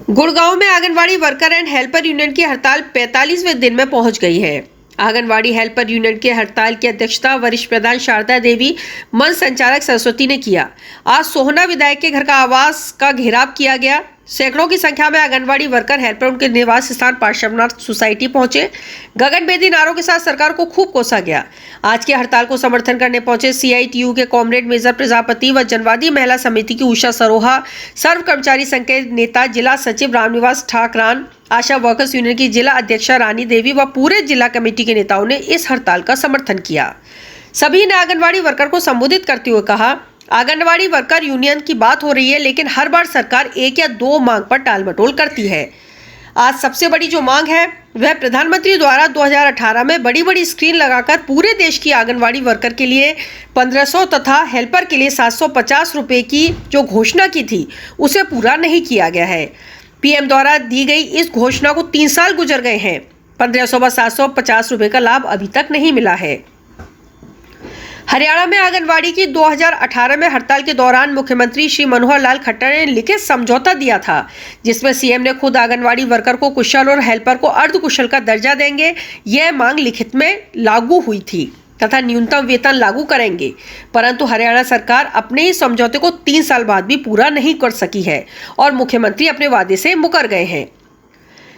गुड़गांव में anganwadi worker and helper union की हड़ताल 45वें दिन में पहुंच गई है। आंगनवाड़ी हेल्पर यूनियन की हड़ताल की अध्यक्षता वरिष्ठ प्रधान शारदा देवी, मंच संचालक सरस्वती ने किया। आज सोहना विधायक के घर का आवास का घेराव किया गया। सैकड़ों की संख्या में आंगनवाड़ी वर्कर हेल्पर उनके निवास स्थान पार्श्वनाथ सोसाइटी पहुंचे। गगनभेदी नारों के साथ सरकार को खूब कोसा गया। आज की हड़ताल को समर्थन करने पहुंचे सीआईटीयू के कॉमरेड मेजर प्रजापति व जनवादी महिला समिति की उषा सरोहा, सर्व कर्मचारी संघ के नेता जिला सचिव रामनिवास ठाकरान, आशा वर्कर्स यूनियन की जिला अध्यक्षा रानी देवी व पूरे जिला कमेटी के नेताओं ने इस हड़ताल का समर्थन किया। सभी ने आंगनवाड़ी वर्कर को संबोधित करते हुए कहा, आंगनवाड़ी वर्कर यूनियन की बात हो रही है, लेकिन हर बार सरकार एक या दो मांग पर टालमटोल करती है। आज सबसे बड़ी जो मांग है वह प्रधानमंत्री द्वारा 2018 में बड़ी स्क्रीन लगाकर पूरे देश की आंगनवाड़ी वर्कर के लिए 1500 तथा हेल्पर के लिए 750 रुपए की जो घोषणा की थी उसे पूरा नहीं किया गया है। पीएम द्वारा दी गई इस घोषणा को 3 साल गुजर गए हैं। 1500 व 750 रुपए का लाभ अभी तक नहीं मिला है। हरियाणा में आंगनवाड़ी की 2018 में हड़ताल के दौरान मुख्यमंत्री श्री मनोहर लाल खट्टर ने लिखित समझौता दिया था, जिसमें सीएम ने खुद आंगनवाड़ी वर्कर को कुशल और हेल्पर को अर्धकुशल का दर्जा देंगे। यह मांग लिखित में लागू हुई थी तथा न्यूनतम वेतन लागू करेंगे, परंतु हरियाणा सरकार अपने इस समझौते को 3 साल बाद भी पूरा नहीं कर सकी है और मुख्यमंत्री अपने वादे से मुकर गए हैं।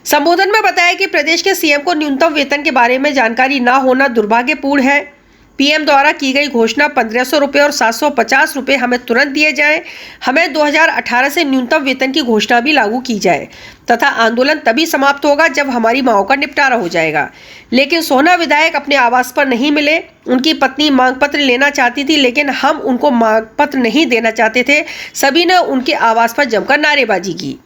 संबोधन में बताया कि प्रदेश के सीएम को न्यूनतम वेतन के बारे में जानकारी न होना दुर्भाग्यपूर्ण है। पीएम द्वारा की गई घोषणा 1500 रुपये और 750 रुपये हमें तुरंत दिए जाएं। हमें 2018 से न्यूनतम वेतन की घोषणा भी लागू की जाए तथा आंदोलन तभी समाप्त होगा जब हमारी मांगों का निपटारा हो जाएगा। लेकिन सोहना विधायक अपने आवास पर नहीं मिले। उनकी पत्नी मांग पत्र लेना चाहती थी, लेकिन हम उनको मांग पत्र नहीं देना चाहते थे। सभी ने उनके आवास पर जमकर नारेबाजी की।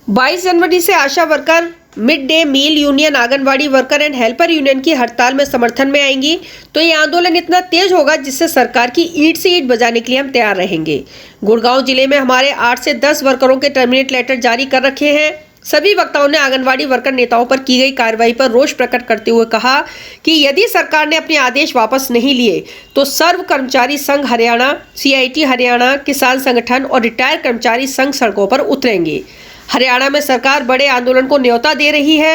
22 जनवरी से Asha worker, mid day meal union, anganwadi worker and helper union की हड़ताल में समर्थन में आएंगी तो ये आंदोलन इतना तेज होगा जिससे सरकार की ईंट से ईंट बजाने के लिए हम तैयार रहेंगे। गुड़गांव जिले में हमारे 8 से 10 वर्करों के टर्मिनेट लेटर जारी कर रखे हैं। सभी वक्ताओं ने आंगनवाड़ी वर्कर नेताओं पर की गई कार्रवाई पर रोष प्रकट करते हुए कहा कि यदि सरकार ने अपने आदेश वापस नहीं लिए तो सर्व कर्मचारी संघ हरियाणा, सीआईटी हरियाणा, किसान संगठन और रिटायर्ड कर्मचारी संघ सड़कों पर उतरेंगे। हरियाणा में सरकार बड़े आंदोलन को न्योता दे रही है।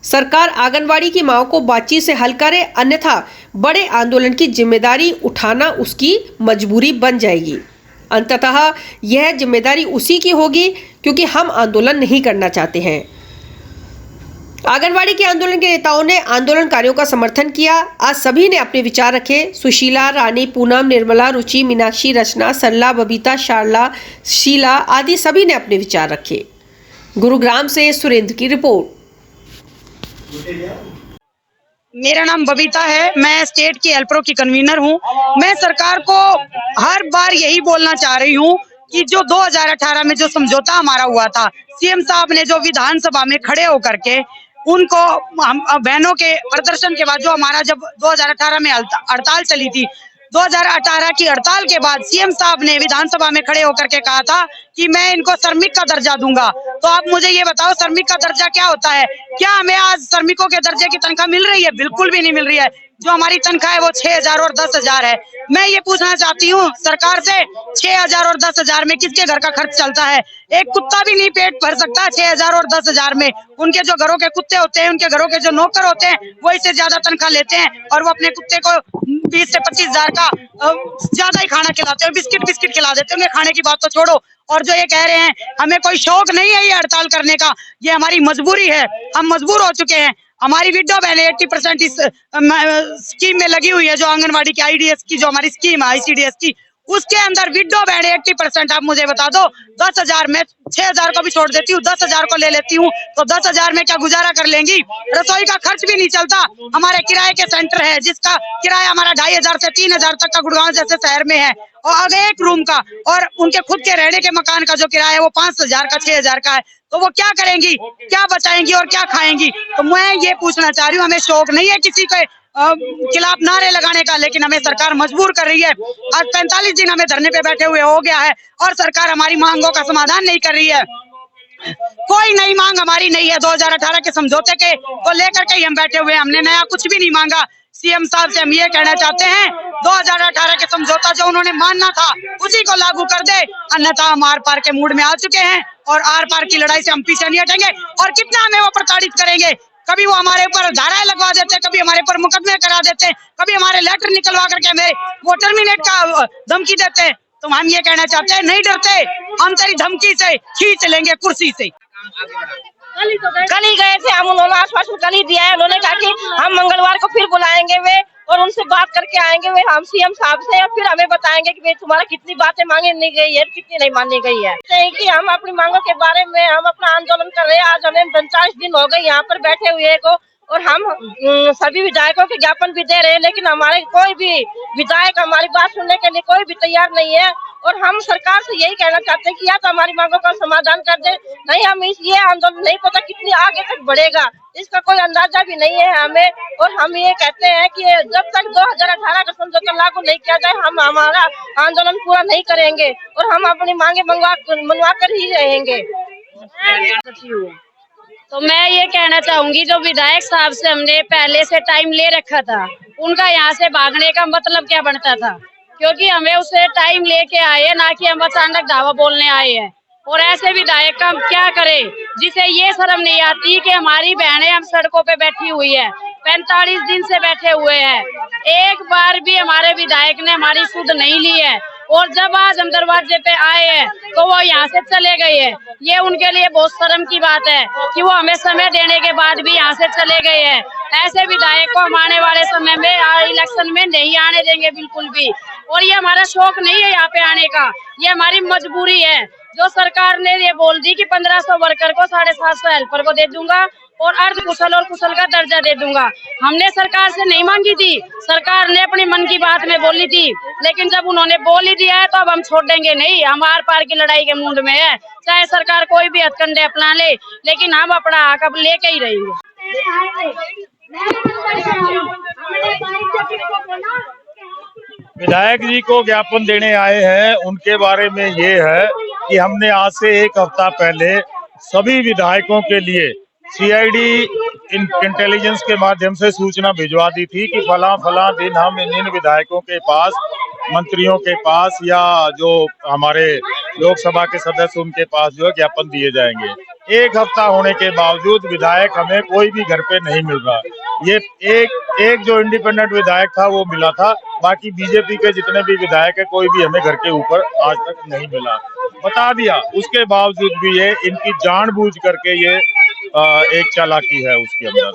सरकार आंगनवाड़ी की मांगों को बातचीत से हल करे, अन्यथा बड़े आंदोलन की जिम्मेदारी उठाना उसकी मजबूरी बन जाएगी। अंततः यह जिम्मेदारी उसी की होगी, क्योंकि हम आंदोलन नहीं करना चाहते हैं। आंगनवाड़ी के आंदोलन के नेताओं ने आंदोलनकारियों का समर्थन किया। आज सभी ने अपने विचार रखे। सुशीला, रानी, पूनम, निर्मला, रुचि, मीनाक्षी, रचना, सरला, बबीता, शारला, शीला आदि सभी ने अपने विचार रखे। गुरुग्राम से सुरेंद्र की रिपोर्ट। मेरा नाम बबीता है, मैं स्टेट की हेल्परों की कन्वीनर हूँ। मैं सरकार को हर बार यही बोलना चाह रही हूँ कि जो 2018 में जो समझौता हमारा हुआ था, सीएम साहब ने जो विधानसभा में खड़े होकर के उनको बहनों के प्रदर्शन के बाद जो हमारा जब 2018 में हड़ताल चली थी, 2018 की हड़ताल के बाद सीएम साहब ने विधानसभा में खड़े होकर के कहा था कि मैं इनको श्रमिक का दर्जा दूंगा। तो आप मुझे ये बताओ, श्रमिक का दर्जा क्या होता है? क्या हमें आज श्रमिकों के दर्जे की तनख्वाह मिल रही है? बिल्कुल भी नहीं मिल रही है। जो हमारी तनख्वाह है वो 6000 और 10,000 है। मैं ये पूछना चाहती हूँ सरकार से, 6000 और 10,000 में किसके घर का खर्च चलता है? एक कुत्ता भी नहीं पेट भर सकता 6000 और 10,000 में। उनके जो घरों के कुत्ते होते हैं, उनके घरों के जो नौकर होते हैं, वो इससे ज्यादा तनख्वाह लेते हैं और वो अपने कुत्ते को 20 से 25,000 का ज्यादा ही खाना खिलाते हैं, बिस्किट खिला देते हैं। खाने की बात तो छोड़ो, और जो ये कह रहे हैं हमें कोई शौक नहीं है ये हड़ताल करने का, ये हमारी मजबूरी है। हम मजबूर हो चुके हैं। हमारी विडो बहन 80% इस स्कीम में लगी हुई है, जो आंगनवाड़ी की आईडीएस की जो हमारी स्कीम है आईसीडीएस की, उसके अंदर विडो बहन 80%। आप मुझे बता दो, 10,000 में 6,000 को भी छोड़ देती हूँ, 10,000 को ले लेती हूँ तो 10,000 में क्या गुजारा कर लेंगी? रसोई का खर्च भी नहीं चलता। हमारे किराए के सेंटर है जिसका किराया हमारा 2,500 से 3,000 तक का गुड़गांव जैसे शहर में है, और आगे एक रूम का, और उनके खुद के रहने के मकान का जो किराया है वो 5,000 का 6,000 का है। तो वो क्या करेंगी, क्या बचाएंगी और क्या खाएंगी? तो मैं ये पूछना चाह रही हूँ, हमें शौक नहीं है किसी के खिलाफ नारे लगाने का, लेकिन हमें सरकार मजबूर कर रही है। आज 45 दिन हमें धरने पे बैठे हुए हो गया है और सरकार हमारी मांगों का समाधान नहीं कर रही है। कोई नई मांग हमारी नहीं है। 2018 के समझौते के को लेकर के ही हम बैठे हुए हैं। हमने नया कुछ भी नहीं मांगा। सीएम साहब से हम ये कहना चाहते हैं, 2018 के समझौता जो उन्होंने मानना था उसी को लागू कर दे, अन्यथा हम आर पार के मूड में आ चुके हैं और आर पार की लड़ाई से हम पीछे नहीं हटेंगे। और कितना हमें वो प्रताड़ित करेंगे, कभी वो हमारे ऊपर धाराएं लगवा देते, कभी हमारे ऊपर मुकदमे करा देते, कभी हमारे लेटर निकलवा करके हमें वो टर्मिनेट का धमकी देते। तो हम ये कहना चाहते हैं, नहीं डरते, हम तेरी धमकी से खींच लेंगे कुर्सी से। कल ही गए थे हम, उन्होंने आश्वासन कल ही दिया है। उन्होंने कहा कि हम मंगलवार को फिर बुलाएंगे वे और उनसे बात करके आएंगे वे, हम सीएम साहब से, और फिर हमें बताएंगे कि तुम्हारा कितनी बातें मांगी नहीं गई है, कितनी नहीं मानी गई है। कि हम अपनी मांगों के बारे में हम अपना आंदोलन कर रहे हैं। आज हमें 45 दिन हो गए यहाँ पर बैठे हुए को, और हम सभी विधायकों के ज्ञापन भी दे रहे हैं, लेकिन हमारे कोई भी विधायक हमारी बात सुनने के लिए कोई भी तैयार नहीं है। और हम सरकार से यही कहना चाहते हैं कि या तो हमारी मांगों का समाधान कर दे, नहीं हम ये आंदोलन नहीं पता कितनी आगे तक बढ़ेगा, इसका कोई अंदाजा भी नहीं है हमें। और हम ये कहते हैं कि जब तक 2018 का समझौता लागू नहीं किया जाए, हम हमारा आंदोलन पूरा नहीं करेंगे और हम अपनी मांगे मनवा कर ही रहेंगे। तो मैं ये कहना चाहूंगी, जो विधायक साहब से हमने पहले से टाइम ले रखा था, उनका यहाँ से भागने का मतलब क्या बनता था? क्योंकि हमें उसे टाइम लेके आए, ना कि हम अचानक दावा बोलने आए हैं। और ऐसे विधायक का हम क्या करें जिसे ये शर्म नहीं आती कि हमारी बहनें हम सड़कों पे बैठी हुई है, 45 दिन से बैठे हुए हैं, एक बार भी हमारे विधायक ने हमारी सुध नहीं ली है। और जब आज हम दरवाजे पे आए हैं तो वो यहाँ से चले गए हैं। ये उनके लिए बहुत शर्म की बात है कि वो हमें समय देने के बाद भी यहाँ से चले गए हैं। ऐसे विधायक को हम आने वाले समय में इलेक्शन में नहीं आने देंगे बिल्कुल भी। और ये हमारा शौक नहीं है यहाँ पे आने का, ये हमारी मजबूरी है। जो सरकार ने ये बोल दी कि 1500 वर्कर को 750 हेल्पर को दे दूंगा और अर्ध कुशल और कुशल का दर्जा दे दूंगा, हमने सरकार से नहीं मांगी थी, सरकार ने अपनी मन की बात में बोली थी। लेकिन जब उन्होंने बोल ही दिया है तो अब हम छोड़ेंगे नहीं, हम आर पार की लड़ाई के मूड में है। चाहे सरकार कोई भी हथकंडे अपना ले, लेकिन हम अपना हक अब लेके ही रहेंगे। विधायक जी को ज्ञापन देने आए हैं, उनके बारे में ये है कि हमने आज से एक हफ्ता पहले सभी विधायकों के लिए सीआईडी इंटेलिजेंस के माध्यम से सूचना भिजवा दी थी कि फला दिन हम इन विधायकों के पास, मंत्रियों के पास या जो हमारे लोकसभा के सदस्य उनके पास जो है ज्ञापन दिए जाएंगे। एक हफ्ता होने के बावजूद विधायक हमें कोई भी घर पे नहीं मिल रहा। ये एक जो इंडिपेंडेंट विधायक था वो मिला था, बाकी बीजेपी के जितने भी विधायक है कोई भी हमें घर के ऊपर आज तक नहीं मिला। बता दिया, उसके बावजूद भी ये इनकी जानबूझ करके ये एक चालाकी है उसके अंदर।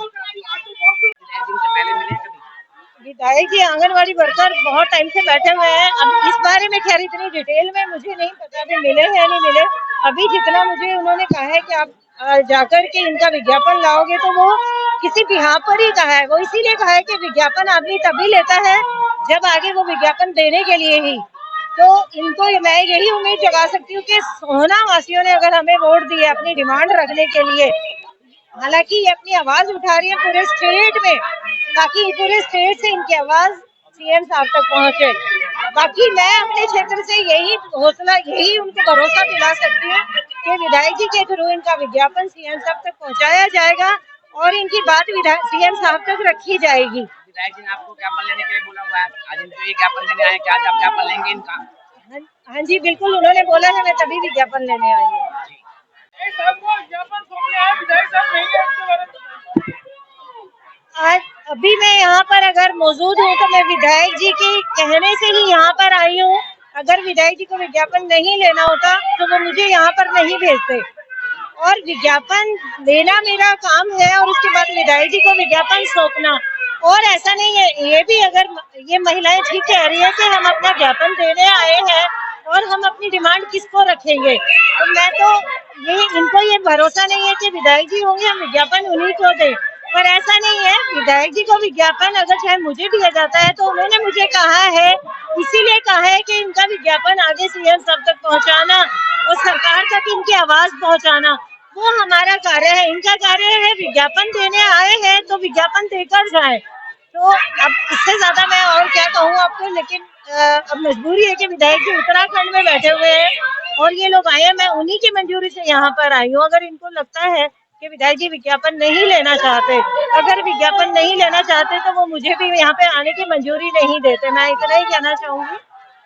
विधायक जी आंगनवाड़ी वर्कर बहुत टाइम से बैठे हुए हैं। अब इस बारे में खैर इतनी डिटेल में मुझे नहीं पता कि मिले या नहीं मिले। अभी जितना मुझे उन्होंने कहा है कि आप जाकर के इनका विज्ञापन लाओगे, तो वो किसी बिहार पर ही कहा है। वो इसीलिए कहा है कि विज्ञापन आदमी तभी लेता है जब आगे वो विज्ञापन देने के लिए ही। तो इनको मैं यही उम्मीद जगा सकती हूँ कि सोहना वासियों ने अगर हमें वोट दिए अपनी डिमांड रखने के लिए, हालांकि ये अपनी आवाज उठा रही है पूरे स्टेट में, ताकि पूरे स्टेट से इनकी आवाज सीएम साहब तक पहुंचे। बाकी मैं अपने क्षेत्र से यही उनको भरोसा दिला सकती हूँ कि विधायक जी के थ्रू इनका विज्ञापन सीएम साहब तक पहुंचाया जाएगा और इनकी बात सीएम साहब तक रखी जाएगी। विधायक जी ने आपको ज्ञापन लेने के लिए बोला हुआ है, आज इनको ये ज्ञापन देने आए, क्या आप ज्ञापन लेंगे इनका? हाँ जी बिल्कुल, उन्होंने बोला है, मैं तभी विज्ञापन लेने आई हूँ। आज अभी मैं यहाँ पर अगर मौजूद हूँ तो मैं विधायक जी के कहने से ही यहाँ पर आई हूँ। अगर विधायक जी को विज्ञापन नहीं लेना होता तो वो मुझे यहाँ पर नहीं भेजते, और विज्ञापन लेना मेरा काम है और उसके बाद विधायक जी को विज्ञापन सौंपना। और ऐसा नहीं है, ये भी अगर ये महिलाएं ठीक कह रही है कि हम अपना ज्ञापन देने आए हैं और हम अपनी डिमांड किसको रखेंगे, तो मैं तो इनको ये भरोसा नहीं है कि विधायक जी होंगे हम विज्ञापन उन्हीं को दें। पर ऐसा नहीं है, विधायक जी को विज्ञापन अगर चाहे मुझे दिया जाता है तो उन्होंने मुझे कहा है, इसीलिए कहा है कि इनका विज्ञापन आगे सीएम सब तक पहुंचाना और सरकार तक इनकी आवाज पहुंचाना, वो हमारा कार्य है। इनका कार्य है विज्ञापन देने आए हैं तो विज्ञापन देकर जाए। तो अब इससे ज्यादा मैं और क्या कहूँ आपको, लेकिन अब मजबूरी है कि विधायक जी उत्तराखंड में बैठे हुए हैं और ये लोग आए हैं, मैं उन्हीं की मंजूरी से यहाँ पर आई हूँ। अगर इनको लगता है कि विधायक जी विज्ञापन नहीं लेना चाहते, अगर विज्ञापन नहीं लेना चाहते तो वो मुझे भी यहाँ पे आने की मंजूरी नहीं देते। मैं इतना ही कहना चाहूंगी।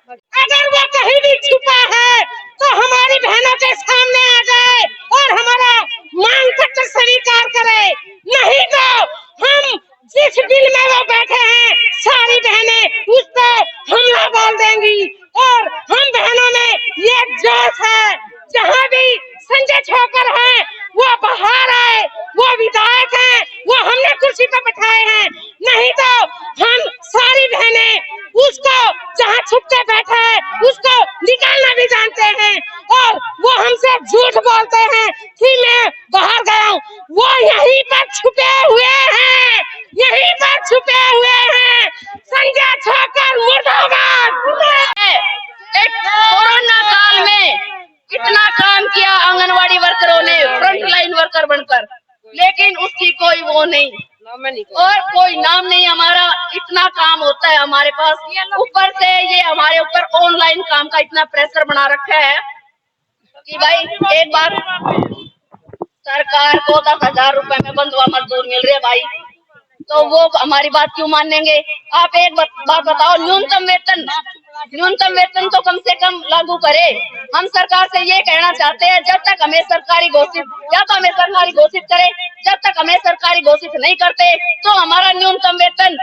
अगर वो कहीं भी छुपा है तो हमारी बहनों के सामने आ जाए और हमारा मांग पत्र स्वीकार करे, नहीं तो हम जिस बिल में वो बैठे हैं सारी बहनें उस पर हमला बोल देंगी। और हम बहनों में ये जोश है, जहाँ भी संजय छोकर है वो बाहर आए, वो विधायक हैं, वो हमने कुर्सी पर बैठाए हैं, नहीं तो हम सारी बहनें उसको जहाँ छुप के बैठा है उसको निकालना भी जानते हैं। और वो हमसे झूठ बोलते हैं कि मैं बाहर गया हूँ, वो यहीं पर छुपे हुए हैं, यहीं पर छुपे हुए हैं। संजय छोकर मुर्दाबाद। एक कोरोना काल में इतना काम किया आंगनवाड़ी वर्करों ने फ्रंट लाइन वर्कर बनकर, लेकिन उसकी कोई वो नहीं और कोई नाम नहीं। हमारा इतना काम होता है हमारे पास, ऊपर से ये हमारे ऊपर ऑनलाइन काम का इतना प्रेशर बना रखा है कि भाई एक बार सरकार को 10,000 रुपए में बंधुआ मजदूर मिल रहे हैं भाई, तो वो हमारी बात क्यों मानेंगे। आप एक बात बताओ, न्यूनतम वेतन तो कम से कम लागू करे। हम सरकार से ये कहना चाहते हैं, जब तक हमें सरकारी घोषित करे, जब तक हमें सरकारी घोषित नहीं करते तो हमारा न्यूनतम वेतन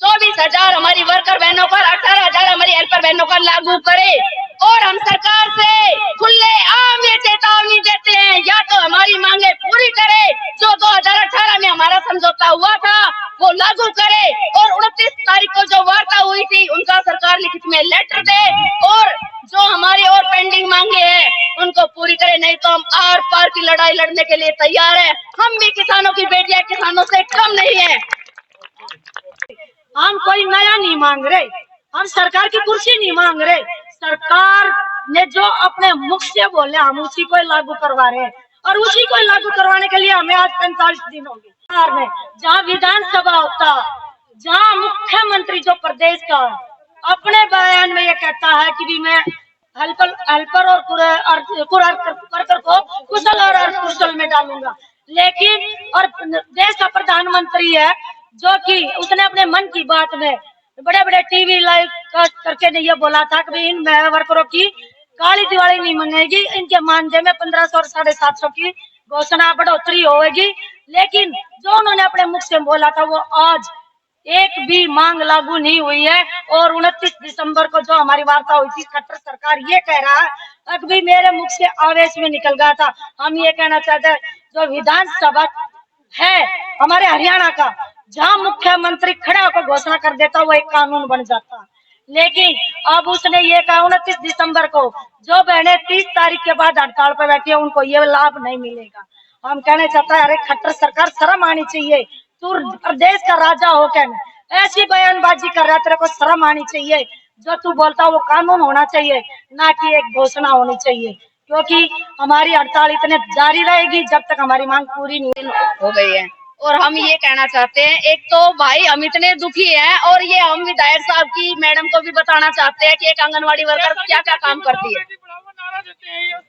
24,000 हमारी वर्कर बहनों पर, 18,000 हमारी हेल्पर बहनों पर लागू करे। और हम सरकार से खुले आम ये चेतावनी देते हैं, या तो हमारी मांगे पूरी करे, जो 2018 में हमारा समझौता हुआ था वो लागू करे, और 29 तारीख को जो वार्ता हुई थी उनका सरकार लिखित में लेटर दे, और जो हमारी और पेंडिंग मांगे हैं उनको पूरी करे, नहीं तो हम आर पार की लड़ाई लड़ने के लिए तैयार है। हम भी किसानों की बेटियां किसानों से कम नहीं है। हम कोई नया नहीं मांग रहे, हम सरकार की कुर्सी नहीं मांग रहे, सरकार ने जो अपने मुख से बोले हम उसी को लागू करवा रहे हैं। और उसी को लागू करवाने के लिए हमें आज 45 दिन हो गए। बिहार में जहाँ विधानसभा होता, जहाँ मुख्यमंत्री जो प्रदेश का अपने बयान में ये कहता है कि भी मैं हेल्पर और वर्कर को कुशल और अर्धकुशल में डालूंगा, लेकिन और देश का प्रधानमंत्री है जो कि उसने अपने मन की बात में बड़े बड़े टीवी लाइव करके ने ये बोला था कि इन वर्करों की काली दिवाली नहीं मनाएगी, इनके मानदेय में 1500 और 750 की घोषणा बढ़ोतरी होगी। लेकिन जो उन्होंने अपने मुख से बोला था वो आज एक भी मांग लागू नहीं हुई है। और 29 दिसंबर को जो हमारी वार्ता हुई थी, खट्टर सरकार ये कह रहा है, अभी मेरे मुख से आवेश में निकल गया था। हम ये कहना चाहते हैं, जो विधानसभा है हमारे हरियाणा का, जहाँ मुख्यमंत्री खड़ा होकर घोषणा कर देता वो एक कानून बन जाता, लेकिन अब उसने ये कहा 29 दिसंबर को जो बहनें 30 तारीख के बाद हड़ताल पर बैठी है उनको ये लाभ नहीं मिलेगा। हम कहना चाहते हैं, अरे खट्टर सरकार शर्म आनी चाहिए, तू प्रदेश का राजा होकर ऐसी बयानबाजी कर रहा है, तेरे को शर्म आनी चाहिए। जो तू बोलता वो कानून होना चाहिए, ना कि एक घोषणा होनी चाहिए, क्योंकि हमारी हड़ताल इतने जारी रहेगी जब तक हमारी मांग पूरी नहीं हो गई है। और हम ये कहना चाहते हैं, एक तो भाई हम इतने दुखी हैं, और ये हम विधायक साहब की मैडम को भी बताना चाहते हैं कि एक आंगनवाड़ी वर्कर क्या क्या काम करती है।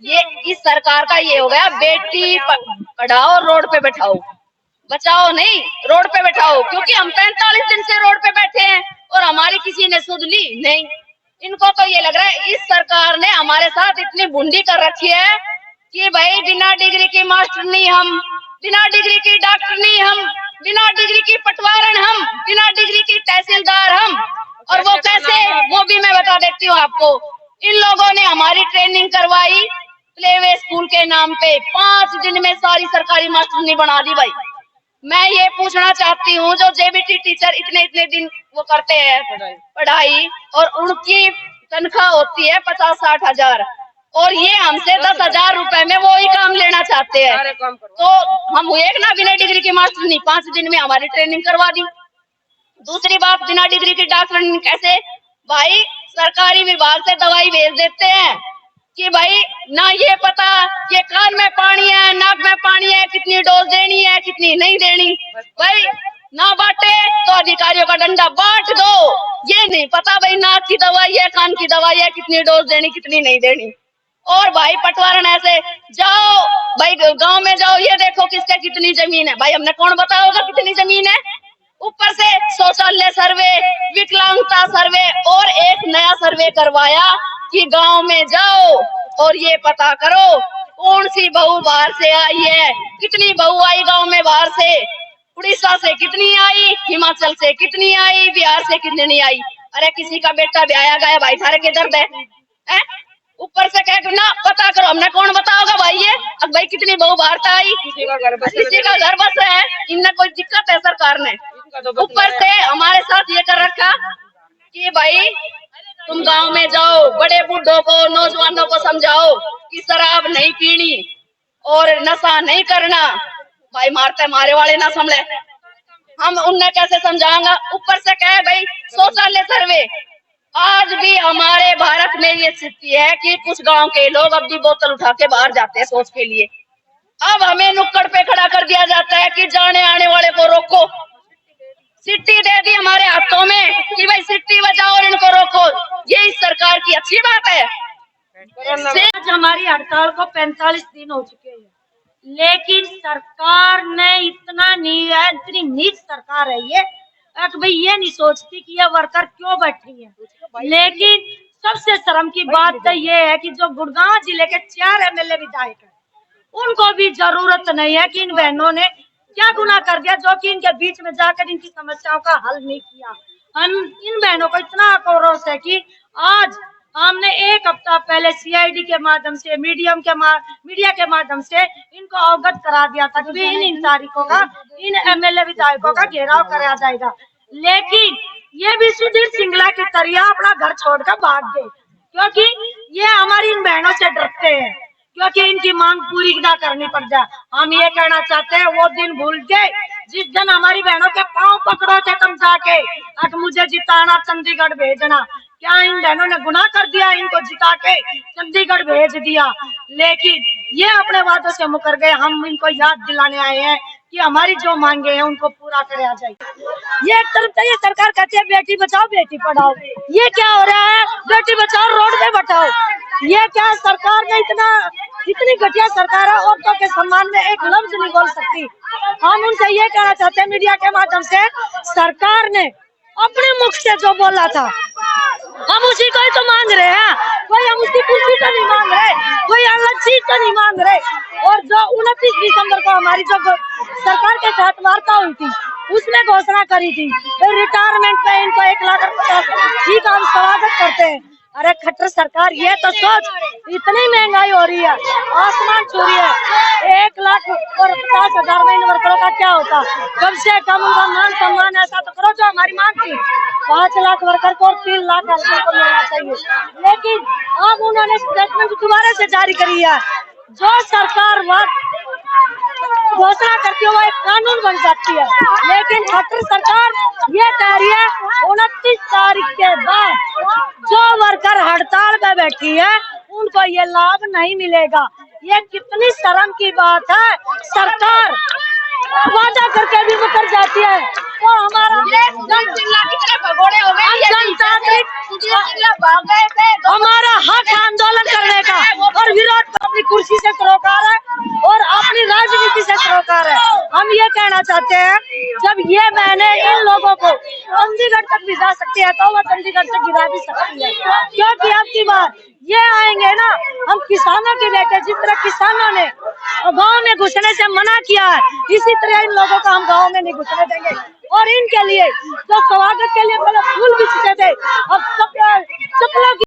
ये इस सरकार का ये हो गया, बेटी पढ़ाओ रोड पे बैठाओ, बचाओ नहीं रोड पे बैठाओ, क्योंकि हम 45 दिन से रोड पे बैठे हैं और हमारी किसी ने सुध ली नहीं। इनको तो ये लग रहा है इस सरकार ने हमारे साथ इतनी भुंडी कर रखी है कि भाई बिना डिग्री की मास्टर नहीं हम, बिना डिग्री की डॉक्टर नहीं हम, बिना डिग्री की पटवारन हम, बिना डिग्री की तहसीलदार हम। और वो कैसे, वो भी मैं बता देती हूँ आपको। इन लोगों ने हमारी ट्रेनिंग करवाई प्लेवे स्कूल के नाम पे, 5 दिन में सारी सरकारी मास्टरनी बना दी भाई। मैं ये पूछना चाहती हूँ, जो जेबीटी टीचर इतने दिन वो करते हैं पढ़ाई और उनकी तनख्वाह होती है 50-60 हजार, और ये हमसे 10,000 रुपए में वो ही काम लेना चाहते हैं, तो हम एक ना बिना डिग्री की मास्टर नहीं 5 दिन में हमारी ट्रेनिंग करवा दी। दूसरी बात, बिना डिग्री की डॉक्टर कैसे भाई, सरकारी विभाग से दवाई भेज देते हैं कि भाई ना ये पता ये कान में पानी है नाक में पानी है, कितनी डोज देनी है कितनी नहीं देनी, भाई ना बांटे तो अधिकारियों का डंडा बांट दो, ये नहीं पता भाई नाक की दवाई है कान की दवाई है, कितनी डोज देनी कितनी नहीं देनी। और भाई पटवारन ऐसे जाओ भाई गांव में जाओ, ये देखो किसका कितनी जमीन है, भाई हमने कौन बताया होगा कितनी जमीन है, ऊपर से शौचालय सर्वे, विकलांगता सर्वे और एक नया सर्वे करवाया कि गांव में जाओ और ये पता करो कौन सी बहू बाहर से आई है, कितनी बहू आई गांव में बाहर से, उड़ीसा से कितनी आई, हिमाचल से कितनी आई, बिहार से कितनी नहीं आई। अरे किसी का बेटा ब्याया गया भाई, थारे के दर्द है? ऊपर से कह ना पता करो, हमने कौन बताओगा भाई ये अब भाई कितनी बहू बाहर से आई, किसी का घर बस है, इनने कोई दिक्कत है सरकार ने। ऊपर से हमारे साथ ये कर रखा कि भाई तुम गांव में जाओ, बड़े बूढ़ों को नौजवानों को समझाओ कि शराब नहीं पीनी और नशा नहीं करना। भाई मारते मारे वाले ना समझे, हम उन्हें कैसे समझाएंगे। ऊपर से कहे भाई शौचालय सर्वे, आज भी हमारे भारत में ये स्थिति है कि कुछ गांव के लोग अपनी बोतल उठा के बाहर जाते हैं शौच के लिए। अब हमें नुक्कड़ पे खड़ा कर दिया जाता है कि जाने आने वाले को रोको। सिट्टी दे दी हमारे हाथों में कि भाई सिट्टी बजाओ और इनको रोको। ये इस सरकार की अच्छी बात है। आज हमारी हड़ताल को 45 दिन हो चुके हैं, लेकिन सरकार ने इतना नहीं है, इतनी नीच सरकार है ये कि भाई ये नहीं सोचती कि ये वर्कर क्यों बैठी है। लेकिन सबसे शर्म की बात तो ये है कि जो गुड़गांव जिले के 4 एमएलए विधायक हैं, उनको भी जरूरत नहीं है कि इन बहनों ने क्या गुनाह कर दिया जो कि इनके बीच में जाकर इनकी समस्याओं का हल नहीं किया। हम इन बहनों को इतना आक्रोश है कि आज हमने 1 हफ्ता पहले सीआईडी के माध्यम से मीडिया के माध्यम से इनको अवगत करा दिया था कि इन तारीखों का इन एमएलए विधायकों का घेराव कराया जाएगा। लेकिन ये भी सुधीर सिंगला की तरह अपना घर छोड़कर भाग गए, क्योंकि ये हमारी इन बहनों से डरते हैं, क्योंकि इनकी मांग पूरी ना करनी पड़ जाए। हम ये कहना चाहते हैं वो दिन भूल के जिस दिन हमारी बहनों के पांव पकड़ो थे तुम जाके, अब मुझे जिताना चंडीगढ़ भेजना। क्या इन बहनों ने गुनाह कर दिया, इनको जिता के चंडीगढ़ भेज दिया? लेकिन ये अपने वादों से मुकर गए। हम इनको याद दिलाने आए हैं कि हमारी जो मांगे हैं उनको पूरा कराया जाए। ये एक तरफ तो ये सरकार कहती है बेटी बचाओ बेटी पढ़ाओ, ये क्या हो रहा है? बेटी बचाओ रोड पे बैठाओ, ये क्या सरकार ने इतनी घटिया सरकार है, औरतों के सम्मान में एक लफ्ज नहीं बोल सकती। हम उनसे ये कहना चाहते हैं मीडिया के माध्यम से, सरकार ने अपने मुख से जो बोला था हम उसी को ही तो मांग रहे हैं। कोई हम उसकी कुर्सी तो नहीं मांग रहे, कोई अलग चीज तो नहीं मांग रहे। और जो 29 दिसंबर को हमारी जो सरकार के साथ वार्ता हुई थी उसमें घोषणा करी थी रिटायरमेंट पे इनको 1,50,000 ठीक हम स्वागत करते हैं। अरे खट्टर सरकार, ये तो सोच, इतनी महंगाई हो रही है, आसमान छू रही है। 1,50,000 में इन वर्करों का क्या होता? कम से कम उनका मान सम्मान ऐसा तो करो जो हमारी मांग थी, 5 लाख वर्कर को 3 लाख को मिलना चाहिए। लेकिन अब उन्होंने स्टेटमेंट दोबारा से जारी करी है, जो सरकार घोषणा करती है वो एक कानून बन सकती है। लेकिन खट्टर सरकार ये कह रही है 29 तारीख के बाद जो वर्कर हड़ताल पे बैठी है उनको ये लाभ नहीं मिलेगा। ये कितनी शर्म की बात है। सरकार वादा करके भी मुकर जाती है। तो हमारा कितने भगोड़े हो गए, हमारा हक आंदोलन करने का और विरोध अपनी कुर्सी से सरोकार है और अपनी राजनीति से सरोकार है। हम ये कहना चाहते हैं जब ये बहनें इन लोगों को चंडीगढ़ तक भी जा सकती है तो वो चंडीगढ़ तक गिरा भी सकती है, क्योंकि अब की बार ये आएंगे ना, हम किसानों के बेटे, जिस तरह किसानों ने गांव में घुसने से मना किया है इसी तरह इन लोगों को हम गांव में नहीं घुसने देंगे। और इनके लिए जो स्वागत के लिए पहले फूल बिछते थे अब